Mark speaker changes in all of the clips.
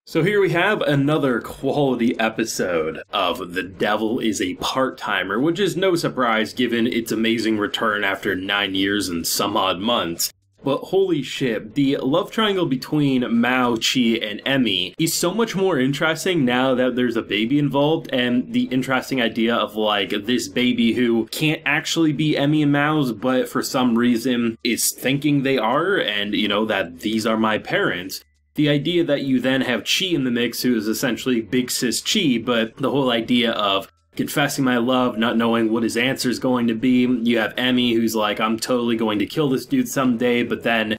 Speaker 1: So here we have another quality episode of The Devil is a Part-Timer, which is no surprise given its amazing return after 9 years and some odd months. But holy shit, the love triangle between Mao, Chi, and Emmy is so much more interesting now that there's a baby involved, and the interesting idea of like this baby who can't actually be Emmy and Mao's, but for some reason is thinking they are, and you know, that these are my parents. The idea that you then have Chi in the mix, who is essentially Big Sis Chi, but the whole idea of confessing my love, not knowing what his answer is going to be. You have Emmy, who's like, I'm totally going to kill this dude someday, but then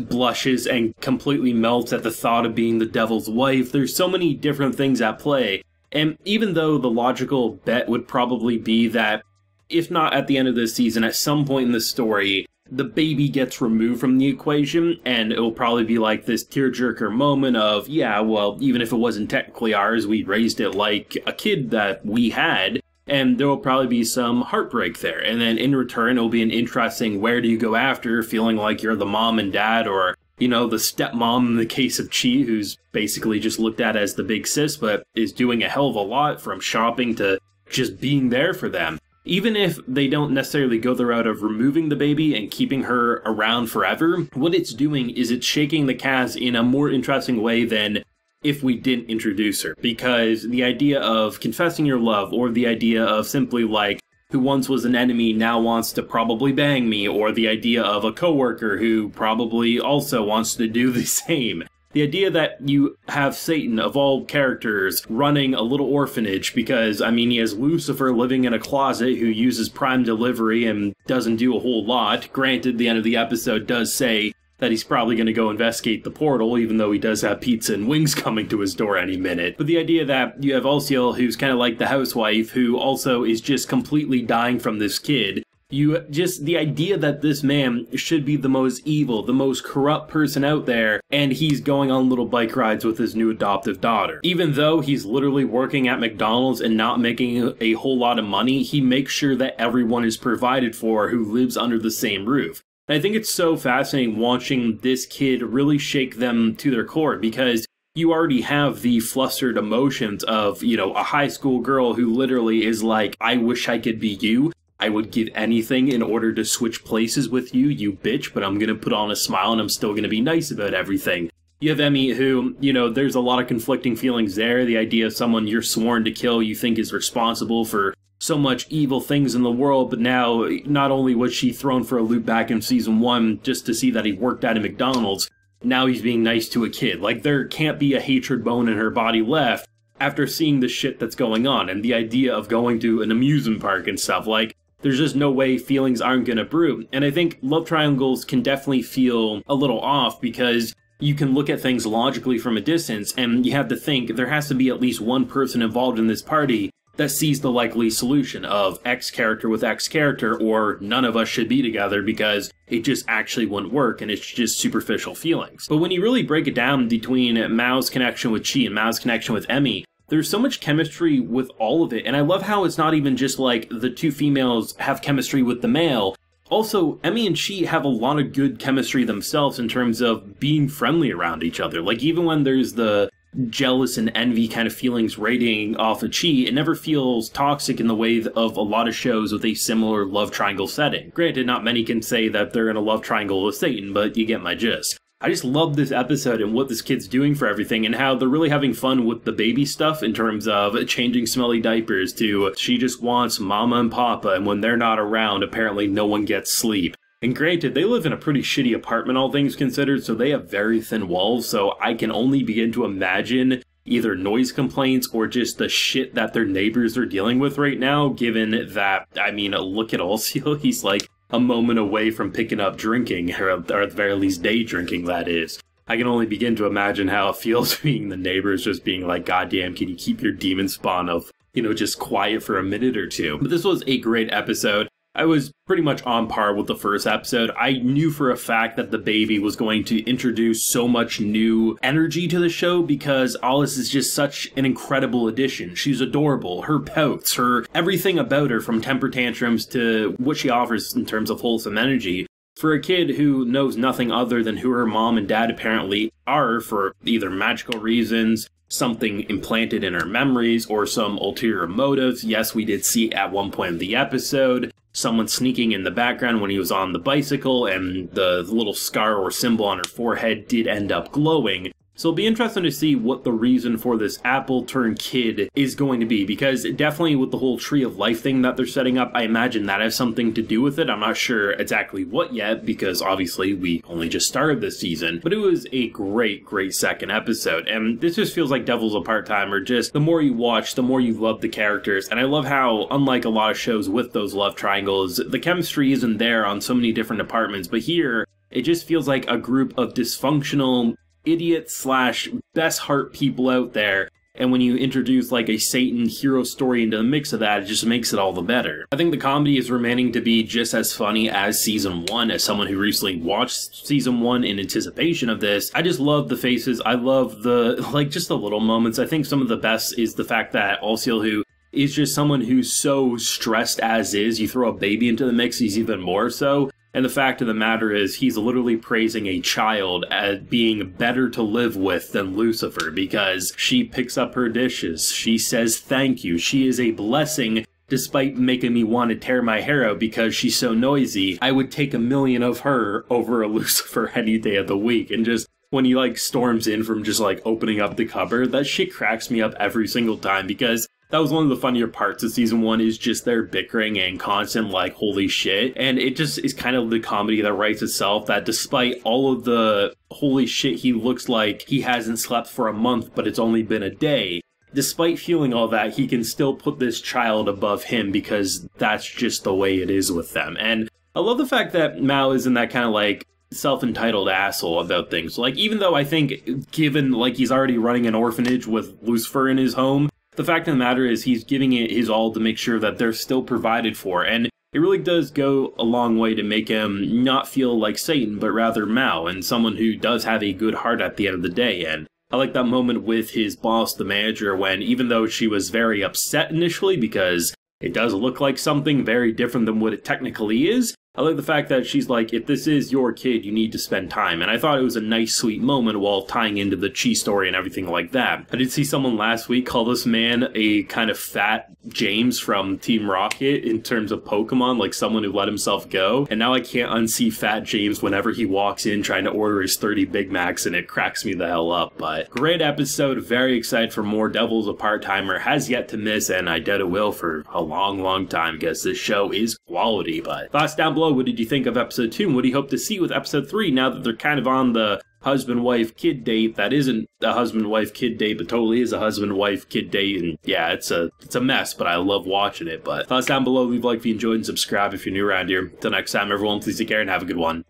Speaker 1: blushes and completely melts at the thought of being the devil's wife. There's so many different things at play. And even though the logical bet would probably be that, if not at the end of this season, at some point in the story, the baby gets removed from the equation, and it'll probably be like this tearjerker moment of, yeah, well, even if it wasn't technically ours, we raised it like a kid that we had, and there will probably be some heartbreak there. And then in return, it'll be an interesting where do you go after, feeling like you're the mom and dad, or, you know, the stepmom in the case of Chi, who's basically just looked at as the big sis, but is doing a hell of a lot from shopping to just being there for them. Even if they don't necessarily go the route of removing the baby and keeping her around forever, what it's doing is it's shaking the cast in a more interesting way than if we didn't introduce her. Because the idea of confessing your love, or the idea of simply like, who once was an enemy now wants to probably bang me, or the idea of a coworker who probably also wants to do the same. The idea that you have Satan, of all characters, running a little orphanage because, I mean, he has Lucifer living in a closet who uses Prime Delivery and doesn't do a whole lot. Granted, the end of the episode does say that he's probably going to go investigate the portal, even though he does have pizza and wings coming to his door any minute. But the idea that you have Ulciel, who's kind of like the housewife, who also is just completely dying from this kid. The idea that this man should be the most evil, the most corrupt person out there, and he's going on little bike rides with his new adoptive daughter. Even though he's literally working at McDonald's and not making a whole lot of money, he makes sure that everyone is provided for who lives under the same roof. And I think it's so fascinating watching this kid really shake them to their core, because you already have the flustered emotions of, you know, a high school girl who literally is like, I wish I could be you. I would give anything in order to switch places with you, you bitch, but I'm gonna put on a smile and I'm still gonna be nice about everything. You have Emmy who, you know, there's a lot of conflicting feelings there. The idea of someone you're sworn to kill you think is responsible for so much evil things in the world, but now, not only was she thrown for a loop back in season 1 just to see that he worked at a McDonald's, now he's being nice to a kid. Like, there can't be a hatred bone in her body left after seeing the shit that's going on, and the idea of going to an amusement park and stuff. Like, there's just no way feelings aren't gonna brew. And I think love triangles can definitely feel a little off because you can look at things logically from a distance, and you have to think there has to be at least one person involved in this party that sees the likely solution of X character with X character, or none of us should be together because it just actually wouldn't work and it's just superficial feelings. But when you really break it down between Mao's connection with Chi and Mao's connection with Emmy, there's so much chemistry with all of it, and I love how it's not even just like the two females have chemistry with the male. Also, Emmy and Chi have a lot of good chemistry themselves in terms of being friendly around each other. Like, even when there's the jealous and envy kind of feelings radiating off of Chi, it never feels toxic in the way of a lot of shows with a similar love triangle setting. Granted, not many can say that they're in a love triangle with Satan, but you get my gist. I just love this episode and what this kid's doing for everything, and how they're really having fun with the baby stuff in terms of changing smelly diapers to she just wants mama and papa, and when they're not around, apparently no one gets sleep. And granted, they live in a pretty shitty apartment, all things considered, so they have very thin walls, so I can only begin to imagine either noise complaints or just the shit that their neighbors are dealing with right now, given that, I mean, look at Ulciel, he's like a moment away from picking up drinking, or at the very least day drinking, that is. I can only begin to imagine how it feels being the neighbors just being like, goddamn, can you keep your demon spawn of, you know, just quiet for a minute or two. But this was a great episode. I was pretty much on par with the first episode. I knew for a fact that the baby was going to introduce so much new energy to the show because Alice is just such an incredible addition. She's adorable. Her pouts, everything about her, from temper tantrums to what she offers in terms of wholesome energy, for a kid who knows nothing other than who her mom and dad apparently are for either magical reasons, something implanted in her memories, or some ulterior motives. Yes, we did see at one point in the episode someone sneaking in the background when he was on the bicycle, and the little scar or symbol on her forehead did end up glowing. So it'll be interesting to see what the reason for this apple-turned-kid is going to be, because definitely with the whole Tree of Life thing that they're setting up, I imagine that has something to do with it. I'm not sure exactly what yet, because obviously we only just started this season, but it was a great, great second episode, and this just feels like Devil's a Part-Timer. Just the more you watch, the more you love the characters, and I love how, unlike a lot of shows with those love triangles, the chemistry isn't there on so many different departments, but here, it just feels like a group of dysfunctional idiot slash best heart people out there, and when you introduce like a Satan hero story into the mix of that, it just makes it all the better. I think the comedy is remaining to be just as funny as season 1. As someone who recently watched season 1 in anticipation of this, I just love the faces. I love the, like, just the little moments. I think some of the best is the fact that Alciel, who is just someone who's so stressed as is, you throw a baby into the mix, he's even more so. And the fact of the matter is, he's literally praising a child as being better to live with than Lucifer, because she picks up her dishes, she says thank you, she is a blessing despite making me want to tear my hair out because she's so noisy. I would take 1,000,000 of her over a Lucifer any day of the week. And just when he like storms in from just like opening up the cupboard, that shit cracks me up every single time, because that was one of the funnier parts of season 1, is just their bickering and constant like holy shit. And it just is kind of the comedy that writes itself, that despite all of the holy shit he looks like he hasn't slept for a month but it's only been a day, despite feeling all that, he can still put this child above him because that's just the way it is with them. And I love the fact that Mao isn't that kind of like self-entitled asshole about things. Like, even though I think, given like he's already running an orphanage with Lucifer in his home, the fact of the matter is he's giving it his all to make sure that they're still provided for, and it really does go a long way to make him not feel like Satan, but rather Mao, and someone who does have a good heart at the end of the day. And I like that moment with his boss, the manager, when even though she was very upset initially because it does look like something very different than what it technically is, I like the fact that she's like, if this is your kid, you need to spend time. And I thought it was a nice, sweet moment while tying into the Chi story and everything like that. I did see someone last week call this man a kind of fat James from Team Rocket in terms of Pokemon, like someone who let himself go. And now I can't unsee fat James whenever he walks in trying to order his 30 Big Macs, and it cracks me the hell up. But great episode, very excited for more. Devil's a Part-Timer has yet to miss, and I doubt it will for a long, long time, because this show is quality. But thoughts down below. What did you think of episode 2, and what do you hope to see with episode 3 now that they're kind of on the husband-wife-kid date that isn't a husband-wife-kid date, but totally is a husband-wife-kid date? And yeah, it's a mess, but I love watching it. But thoughts down below, leave a like if you enjoyed, and subscribe if you're new around here. Until next time, everyone, please take care and have a good one.